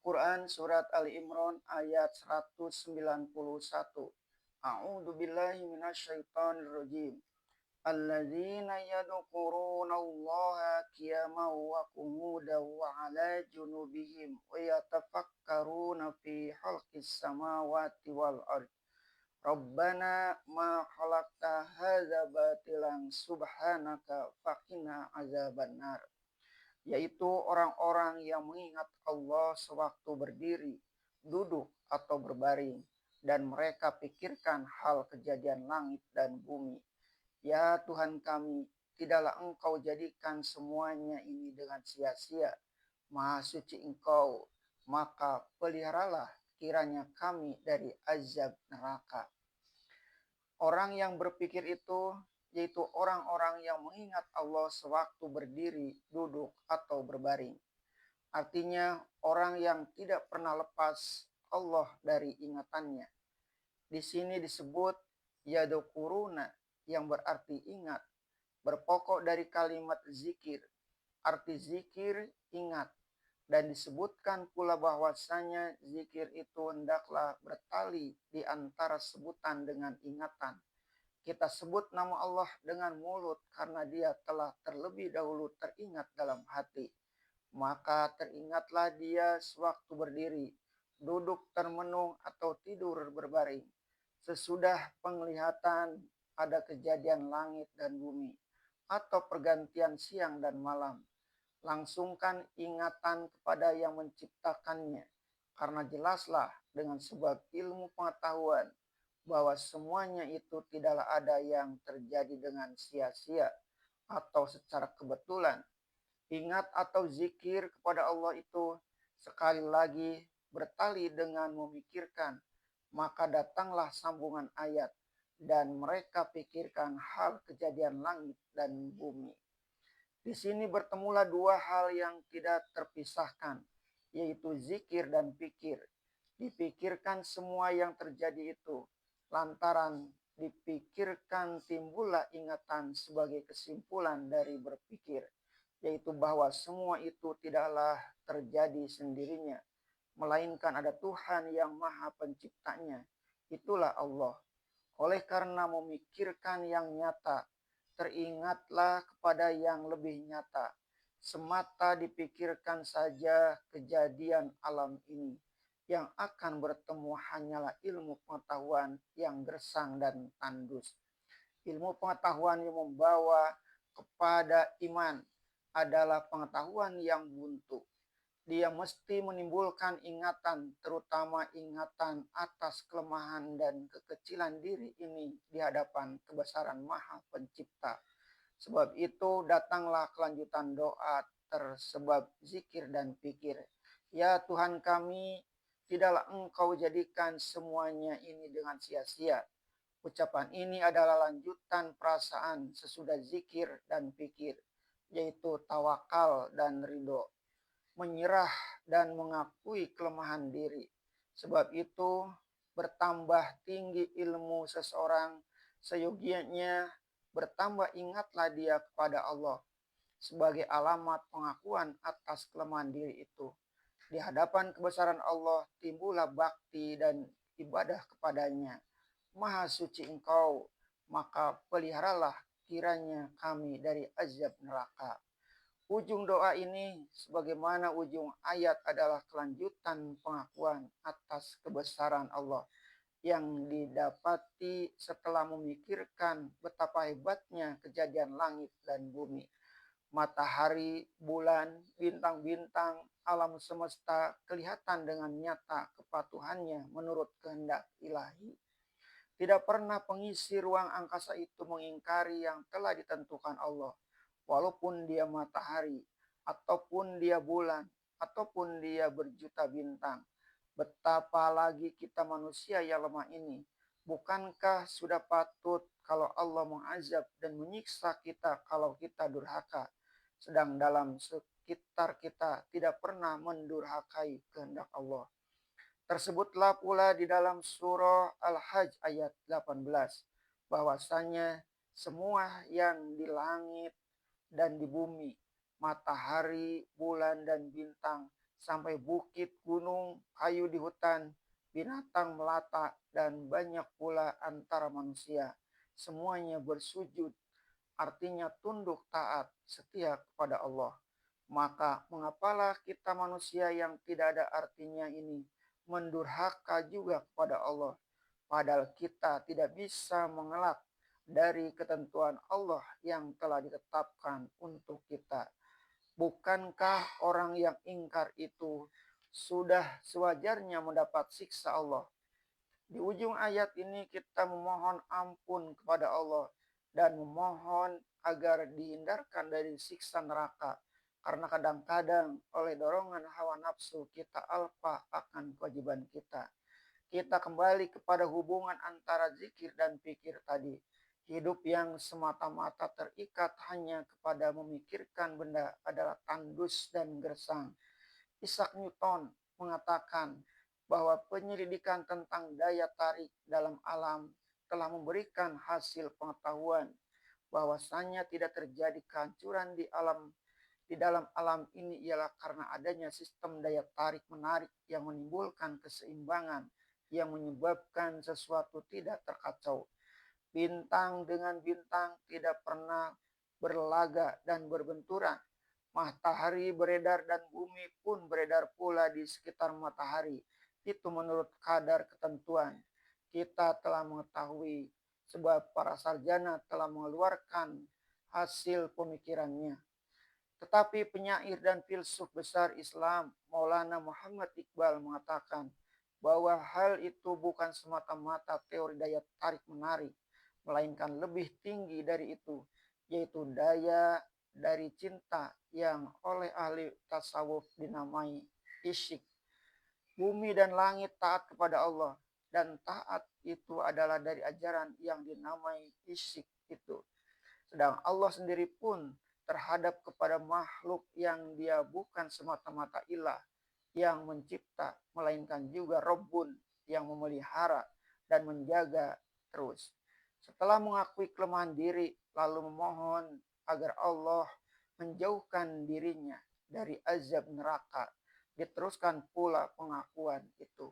Quran surat Ali Imran ayat 191. A'udzu billahi minasyaitonir rajim. Alladzina yadhkurunallaha qiyaman wa qu'udan wa 'ala junubihim wa yatafakkaruna fi khalqis samawati wal ardh. Rabbana ma khalaqta hadza batilan subhanaka faqina azabannar. Yaitu orang-orang yang mengingat Allah sewaktu berdiri, duduk, atau berbaring, dan mereka pikirkan hal kejadian langit dan bumi. Ya Tuhan kami, tidaklah Engkau jadikan semuanya ini dengan sia-sia. Maha suci Engkau, maka peliharalah kiranya kami dari azab neraka. Orang yang berpikir itu yaitu orang-orang yang mengingat Allah sewaktu berdiri, duduk, atau berbaring. Artinya orang yang tidak pernah lepas Allah dari ingatannya. Di sini disebut yadkuruna yang berarti ingat, berpokok dari kalimat zikir. Arti zikir ingat, dan disebutkan pula bahwasanya zikir itu hendaklah bertali di antara sebutan dengan ingatan. Kita sebut nama Allah dengan mulut karena dia telah terlebih dahulu teringat dalam hati. Maka teringatlah dia sewaktu berdiri, duduk termenung atau tidur berbaring. Sesudah penglihatan ada kejadian langit dan bumi atau pergantian siang dan malam. Langsungkan ingatan kepada yang menciptakannya. Karena jelaslah dengan sebab ilmu pengetahuan bahwa semuanya itu tidaklah ada yang terjadi dengan sia-sia atau secara kebetulan. Ingat atau zikir kepada Allah itu sekali lagi bertali dengan memikirkan, maka datanglah sambungan ayat, dan mereka pikirkan hal kejadian langit dan bumi. Di sini bertemulah dua hal yang tidak terpisahkan, yaitu zikir dan pikir. Dipikirkan semua yang terjadi itu, lantaran dipikirkan timbullah ingatan sebagai kesimpulan dari berpikir, yaitu bahwa semua itu tidaklah terjadi sendirinya, melainkan ada Tuhan yang Maha Penciptanya, itulah Allah. Oleh karena memikirkan yang nyata, teringatlah kepada yang lebih nyata. Semata dipikirkan saja kejadian alam ini, yang akan bertemu hanyalah ilmu pengetahuan yang gersang dan tandus. Ilmu pengetahuan yang membawa kepada iman adalah pengetahuan yang buntu. Dia mesti menimbulkan ingatan, terutama ingatan atas kelemahan dan kekecilan diri ini di hadapan kebesaran Maha Pencipta. Sebab itu datanglah kelanjutan doa tersebab zikir dan pikir. Ya Tuhan kami, tidaklah Engkau jadikan semuanya ini dengan sia-sia. Ucapan ini adalah lanjutan perasaan sesudah zikir dan pikir, yaitu tawakal dan ridho, menyerah dan mengakui kelemahan diri. Sebab itu bertambah tinggi ilmu seseorang, seyogianya bertambah ingatlah dia kepada Allah sebagai alamat pengakuan atas kelemahan diri itu. Di hadapan kebesaran Allah timbullah bakti dan ibadah kepadanya. Maha suci Engkau, maka peliharalah kiranya kami dari azab neraka. Ujung doa ini sebagaimana ujung ayat adalah kelanjutan pengakuan atas kebesaran Allah yang didapati setelah memikirkan betapa hebatnya kejadian langit dan bumi, matahari, bulan, bintang-bintang, alam semesta kelihatan dengan nyata kepatuhannya menurut kehendak ilahi. Tidak pernah pengisi ruang angkasa itu mengingkari yang telah ditentukan Allah, walaupun dia matahari, ataupun dia bulan, ataupun dia berjuta bintang. Betapa lagi kita manusia yang lemah ini. Bukankah sudah patut kalau Allah mengazab dan menyiksa kita kalau kita durhaka, sedang dalam sekitar kita tidak pernah mendurhakai kehendak Allah. Tersebutlah pula di dalam surah Al-Hajj ayat 18 bahwasanya semua yang di langit dan di bumi, matahari, bulan, dan bintang sampai bukit, gunung, kayu di hutan, binatang melata, dan banyak pula antara manusia. Semuanya bersujud, artinya tunduk taat setia kepada Allah. Maka mengapalah kita manusia yang tidak ada artinya ini mendurhaka juga kepada Allah. Padahal kita tidak bisa mengelak dari ketentuan Allah yang telah ditetapkan untuk kita. Bukankah orang yang ingkar itu sudah sewajarnya mendapat siksa Allah? Di ujung ayat ini kita memohon ampun kepada Allah dan memohon agar dihindarkan dari siksa neraka. Karena kadang-kadang oleh dorongan hawa nafsu kita alpa akan kewajiban kita. Kita kembali kepada hubungan antara zikir dan pikir tadi. Hidup yang semata-mata terikat hanya kepada memikirkan benda adalah tandus dan gersang. Isaac Newton mengatakan bahwa penyelidikan tentang daya tarik dalam alam telah memberikan hasil pengetahuan bahwasanya tidak terjadi kehancuran di dalam alam ini ialah karena adanya sistem daya tarik menarik yang menimbulkan keseimbangan yang menyebabkan sesuatu tidak terkacau. Bintang dengan bintang tidak pernah berlaga dan berbenturan. Matahari beredar dan bumi pun beredar pula di sekitar matahari. Itu menurut kadar ketentuan. Kita telah mengetahui sebab para sarjana telah mengeluarkan hasil pemikirannya. Tetapi penyair dan filsuf besar Islam Maulana Muhammad Iqbal mengatakan bahwa hal itu bukan semata-mata teori daya tarik menarik, melainkan lebih tinggi dari itu, yaitu daya dari cinta yang oleh ahli tasawuf dinamai isyik. Bumi dan langit taat kepada Allah, dan taat itu adalah dari ajaran yang dinamai isyik itu. Sedang Allah sendiri pun terhadap kepada makhluk yang dia bukan semata-mata ilah yang mencipta, melainkan juga Rabbun yang memelihara dan menjaga terus. Setelah mengakui kelemahan diri, lalu memohon agar Allah menjauhkan dirinya dari azab neraka. Diteruskan pula pengakuan itu.